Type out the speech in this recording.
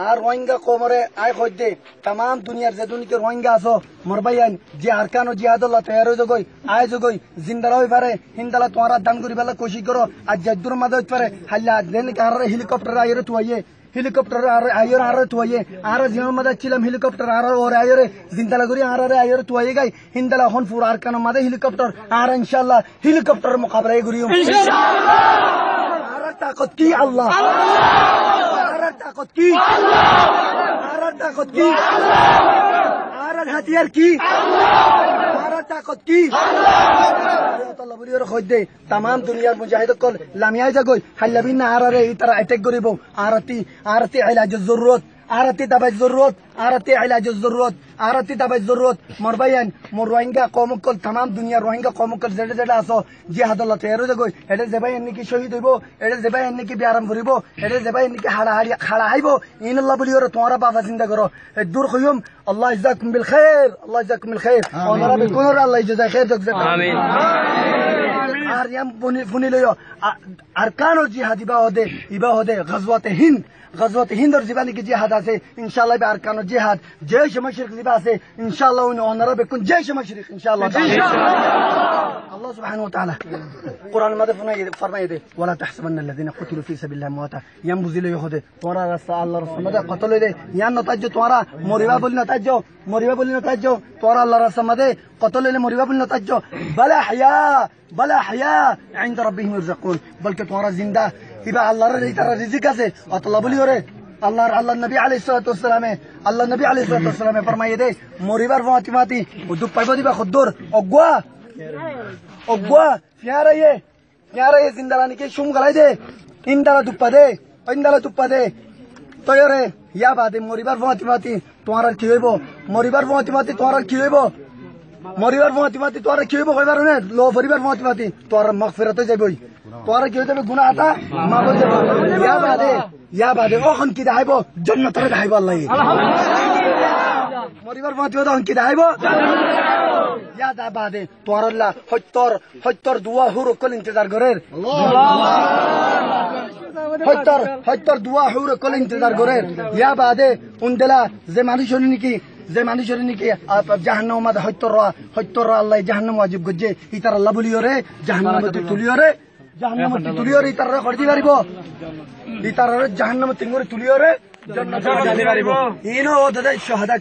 আর রোহিঙ্গা কোমরে আয় হইতে तमाम দুনিয়ার যে দুনিতে রোহিঙ্গা আছো মোর ভাইয়ান যে আরকান ও জিহাদুল্লাহ তৈয়ার হই জগই আয় জগই জিন্দালা হই পারে হিন্দালা তোরা দান করি বেলা কোশিশ করো আজ জাদুর মাদে হই পারে হাল্লা দেন কার হেলিকপ্টার আইরে তুইয়ে হেলিকপ্টার আইরে তুইয়ে আর জিওর মাদে ছিলাম হেলিকপ্টার আর ওর আইরে জিন্দালা করি আর আইরে তুইয়ে গাই হিন্দালা হন ফুর আরকান মাদে হেলিকপ্টার আর ইনশাআল্লাহ হেলিকপ্টার মুকাবলা করিও ইনশাআল্লাহ ताकत की अल्लाह ताकत की ताकत की हथियार की ताकत की तमाम दुनियार मुजाहिद कल लामिया जागोई हल्लाबिन आरारे इतरा अटैक करिबो आरती आरती इलाज जरूरत आरती दवाई जरूरत आरती इलाज जरूरत आरती दवाई जरूरत मोर भाईयान मोर रोहिंगा कौम कल तमाम दुनिया रोहिंगा कौम कल जेडे जेडे आसो जिहादुल्लाह तैयार जागोई एडे जेबाई एन्निकी शहीद हइबो एडे जेबाई एन्निकी बियाराम करिबो एडे जेबाई एन्निकी हाड़ा आइबो इन अल्लाह बोलियो तोरा बाबा जिंदा करो दूर खयम अल्लाह इजाकुम बिल खैर अल्लाह इजाकुम बिल खैर और रब कुनर अल्लाह इजाज़ खैर जग आमीन আর ইয়াম ফুনি লইও আরকানুল জিহাদ ইবা হদে গজওয়াত হিন্দর জীবানি কি জিহাদ আছে ইনশাআল্লাহ বে আরকানুল জিহাদ জেশ মশরিক লিবা আছে ইনশাআল্লাহ উনি ওনারা বেকুন জেশ মশরিক ইনশাআল্লাহ আল্লাহ সুবহানাহু ওয়া তাআলা কুরআন মাদে ফরমায়ে দে ওয়ালা তাহসাবান্না আল্লাযিনা কুতিলু ফি সাবিলিল্লাহি আমওয়াতা ইয়াম বুজিলে হদে তোরা রাস্তা আল্লাহর রাস্তাতে কতল দে ইয়ান নতাজ্জ তোরা মরিবা বলি নতাজ্জ তোরা আল্লাহর রাস্তাতে কতল দে মরিবা বলি নতাজ্জ بلا حياة عند ربهم يرزقون بل كتوارا زندا إذا الله رأي ترى رزق আছে أطلب لي وري الله النبي عليه الصلاة والسلام فرمايه ده مريبار فاطماتي ودب بايبو دي بخدور أقوى فيارة زندلاني كي شوم غلاي ده إندلا دبا ده تو يره يا بعد مريبار فاطماتي توارا كيويبو مريبار فاطماتي توارا كيويبو মরিবার ফাতিমাতি তোরা কি হইব কইবার না লো পরিবার ফাতিমাতি তোরা মাগফিরাত যাইবই তোরা কি হইবে গুনাহ আতা মাফ হয়ে যাবে ইয়া বাদে ওখন কি দেখাইব জান্নাতের দেখাইব আল্লাহ আলহামদুলিল্লাহ মরিবার ফাতিমাতি ওখন কি দেখাইব ইয়া দা বাদে তোরা আল্লাহ হত্তর দুয়া হুর কল ইন্তজার করের হত্তর দুয়া হুর কল ইন্তজার করের ইয়া বাদে উনদেলা যে মানুষের নাকি জাহান্নাম মাদে হত্তর আল্লাহ জাহান্নাম ওয়াজিব গজে ইতার আল্লাহ বলিও রে জাহান্নামতে তুলিও রে ইতার করতে পারিব ইতার জাহান্নামতে তুলিও রে জান্নাতে যাইতে পারিব ইনো দাদা শাহাদাত